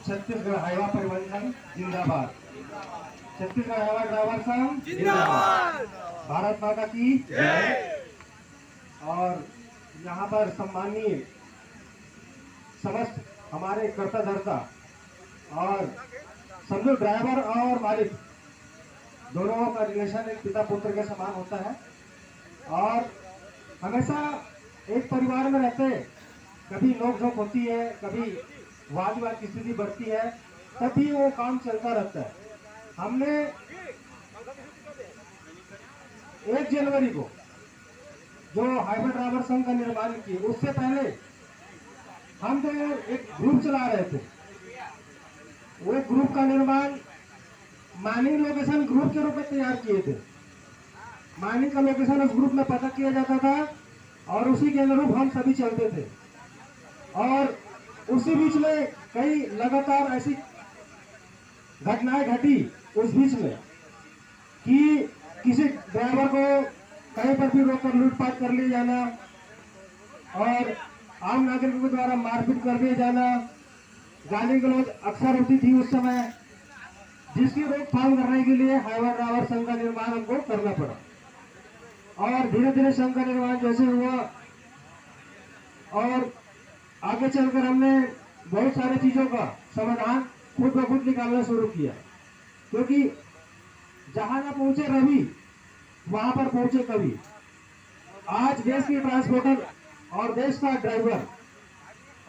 Chhattisgarh Hyva परिवहन संघ जिंदाबाद। छत्तीसगढ़ हाईवा ड्राइवर संघ जिंदाबाद। भारत माता की जय। और यहाँ पर सम्मानीय समस्त हमारे कर्ता धर्ता और समझो ड्राइवर और मालिक दोनों का रिलेशन एक पिता पुत्र के समान होता है और हमेशा एक परिवार में रहते, कभी नोक-झोंक होती है, कभी वाद-विवाद की स्थिति बढ़ती है, तभी वो काम चलता रहता है। हमने 1 जनवरी को जो हाईवे ड्राइवर संघ का निर्माण किए, उससे पहले हम जो एक ग्रुप चला रहे थे, वो ग्रुप का निर्माण माइनिंग लोकेशन ग्रुप के रूप में तैयार किए थे। माइनिंग का लोकेशन उस ग्रुप में पता किया जाता था और उसी के अनुरूप हम सभी चलते थे। और उसी बीच में कई लगातार ऐसी घटनाएं घटी उस बीच में कि किसी ड्राइवर को कहीं पर भी रोककर लूटपाट कर लिया जाना और आम नागरिकों के द्वारा मारपीट कर दिया जाना, गाली गलौज अक्सर होती थी उस समय, जिसकी रोकथाम करने के लिए हाईवे ड्राइवर संघ का निर्माण हमको करना पड़ा। और धीरे धीरे संघ का निर्माण जैसे हुआ और आगे चलकर हमने बहुत सारी चीजों का समाधान खुद ब खुद निकालना शुरू किया, क्योंकि जहां ना पहुंचे रवि वहां पर पहुंचे कवि। आज देश की ट्रांसपोर्टर और देश का ड्राइवर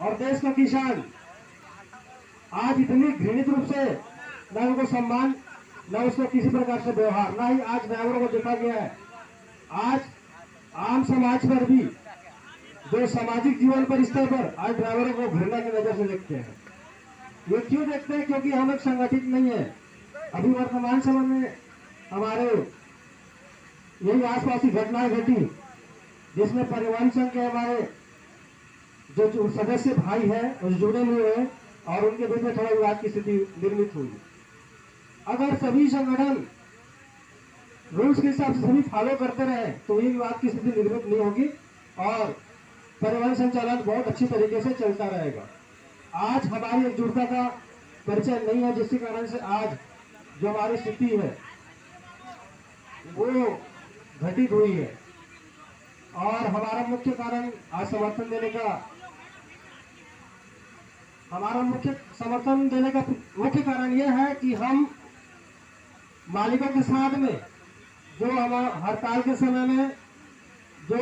और देश का किसान आज इतनी घृणित रूप से न उनको सम्मान, न उसको किसी प्रकार से व्यवहार, न ही आज ड्राइवरों को देखा गया है। आज आम समाज पर भी जो सामाजिक जीवन पर स्तर पर आज ड्राइवरों को घृणा की नजर से देखते हैं। ये क्यों देखते हैं? क्योंकि हम एक संगठित नहीं है। अभी वर्तमान समय में हमारे यही आसपास की घटनाएं घटी जिसमें परिवहन संघ के हमारे जो सदस्य भाई है उस जुड़े हुए हैं और उनके बीच में थोड़ा विवाद की स्थिति निर्मित हुई। अगर सभी संगठन रूल्स के हिसाब से सभी फॉलो करते रहे तो ये विवाद की स्थिति निर्मित नहीं होगी और परिवहन संचालन बहुत अच्छी तरीके से चलता रहेगा। आज हमारी एकजुटता का परिचय नहीं है, जिसके कारण से आज जो हमारी स्थिति है वो घटित हुई है। और हमारा मुख्य कारण आज समर्थन देने का मुख्य कारण यह है कि हम मालिकों के साथ में जो हमारा हड़ताल के समय में जो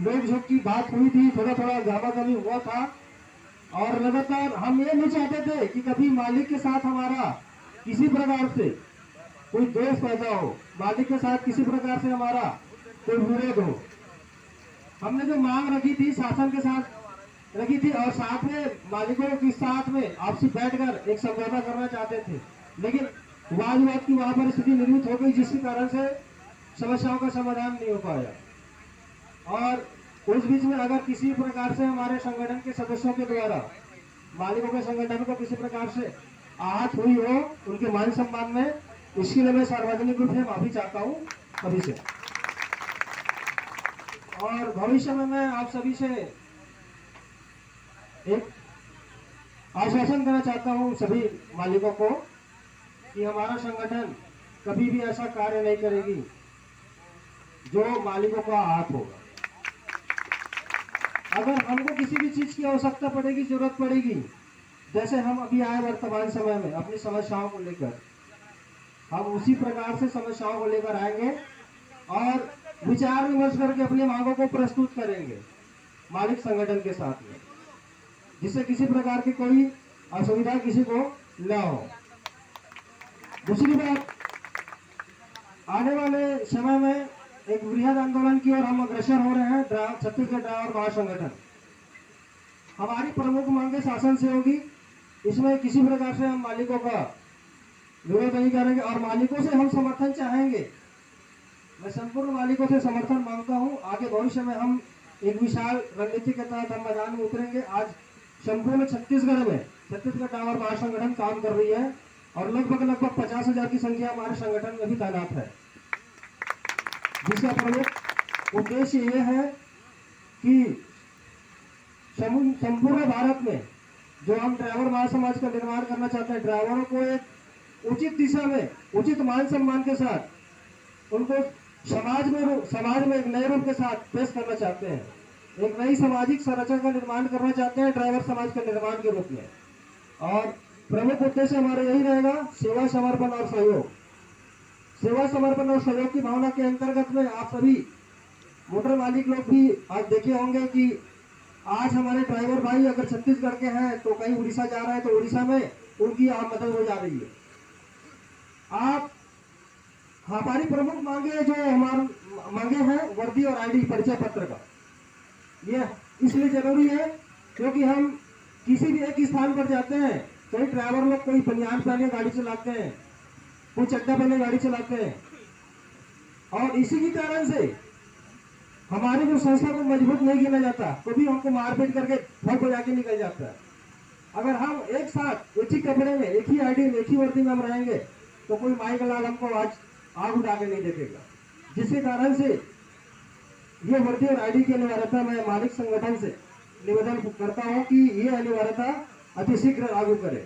लोग झोंक की बात हुई थी, थोड़ा थोड़ा ज्यादा कमी हुआ था और लगातार हम ये नहीं चाहते थे कि कभी मालिक के साथ हमारा किसी प्रकार से कोई द्वेष पैदा हो, मालिक के साथ किसी प्रकार से हमारा कोई विरोध हो। हमने जो मांग रखी थी शासन के साथ रखी थी और साथ में मालिकों के साथ में आपसी बैठकर एक समझौता करना चाहते थे, लेकिन वाद विवाद की वहां पर स्थिति निर्मित हो गई, जिसके कारण से समस्याओं का समाधान नहीं हो पाया। और उस बीच में अगर किसी प्रकार से हमारे संगठन के सदस्यों के द्वारा मालिकों के संगठन को किसी प्रकार से आहत हुई हो उनके मान सम्मान में, इसके लिए मैं सार्वजनिक रूप से माफी चाहता हूँ सभी से। और भविष्य में मैं आप सभी से एक आश्वासन देना चाहता हूँ सभी मालिकों को कि हमारा संगठन कभी भी ऐसा कार्य नहीं करेगी जो मालिकों का आहत होगा। अगर हमको किसी भी चीज की आवश्यकता पड़ेगी, जरूरत पड़ेगी, जैसे हम अभी आए वर्तमान समय में अपनी समस्याओं को लेकर, हम उसी प्रकार से समस्याओं को लेकर आएंगे और विचार विमर्श करके अपनी मांगों को प्रस्तुत करेंगे मालिक संगठन के साथ में, जिससे किसी प्रकार की कोई असुविधा किसी को न हो। दूसरी बात, आने वाले समय में एक वृहद आंदोलन की ओर हम अग्रसर हो रहे हैं। छत्तीसगढ़ ड्राइवर महासंगठन हमारी प्रमुख मांगे शासन से होगी, इसमें किसी प्रकार से हम मालिकों का विरोध नहीं करेंगे और मालिकों से हम समर्थन चाहेंगे। मैं संपूर्ण मालिकों से समर्थन मांगता हूं। आगे भविष्य में हम एक विशाल रणनीति के तहत हम मैदान में उतरेंगे। आज संपूर्ण छत्तीसगढ़ में छत्तीसगढ़ ड्राइवर महासंगठन काम कर रही है और लगभग 50,000 की संख्या हमारे संगठन में भी तैनात है, जिसका प्रमुख उद्देश्य यह है कि संपूर्ण भारत में जो हम ड्राइवर महासमाज का निर्माण करना चाहते हैं, ड्राइवरों को एक उचित दिशा में, उचित मान सम्मान के साथ उनको समाज में एक नए रूप के साथ पेश करना चाहते हैं। एक नई सामाजिक संरचना का निर्माण करना चाहते हैं ड्राइवर समाज के निर्माण के रूप में। और प्रमुख उद्देश्य हमारा यही रहेगा, सेवा समर्पण और सहयोग। सेवा समर्पण और सहयोग की भावना के अंतर्गत में आप सभी मोटर मालिक लोग भी आज देखे होंगे कि आज हमारे ड्राइवर भाई अगर छत्तीसगढ़ के हैं तो कहीं उड़ीसा जा रहे हैं तो उड़ीसा में उनकी मदद हो जा रही है। आप हमारी प्रमुख मांगे जो हमारे मांगे हैं वर्दी और आईडी परिचय पत्र का, ये इसलिए जरूरी है क्योंकि हम किसी भी एक स्थान पर जाते हैं, कई ड्राइवर लोग कोई बनियान पहने गाड़ी चलाते हैं, कोई चड्डा पहने गाड़ी चलाते हैं, और इसी के कारण से हमारी जो संस्था को मजबूत नहीं गिना जाता, कभी हमको मारपीट करके ठोक बजा के निकल जाता है। अगर हम एक साथ एक ही कपड़े में, एक ही आईडी में, एक ही वर्दी में हम रहेंगे तो कोई माई का लाल हमको आज आग उठा के नहीं देखेगा। जिसके कारण से ये वर्दी और आईडी की अनिवार्यता मैं मालिक संगठन से निवेदन करता हूं कि ये अनिवार्यता अतिशीघ्र लागू करें।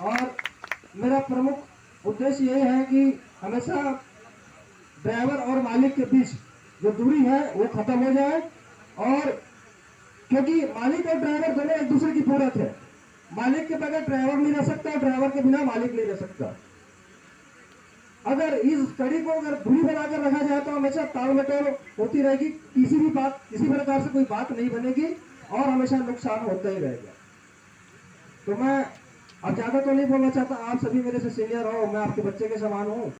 और मेरा प्रमुख उद्देश्य ये है कि हमेशा ड्राइवर और मालिक के बीच जो दूरी है वो खत्म हो जाए, और क्योंकि मालिक और ड्राइवर दोनों एक दूसरे की पूरक है। मालिक के बगैर ड्राइवर नहीं रह सकता, ड्राइवर के बिना मालिक नहीं रह सकता। अगर इस कड़ी को अगर दूरी बनाकर रखा जाए तो हमेशा ताल मटोल होती रहेगी, किसी प्रकार से कोई बात नहीं बनेगी और हमेशा नुकसान होता ही रहेगा। तो मैं अब ज्यादा तो नहीं बोलना चाहता, आप सभी मेरे से सीनियर हो, मैं आपके बच्चे के समान हूँ।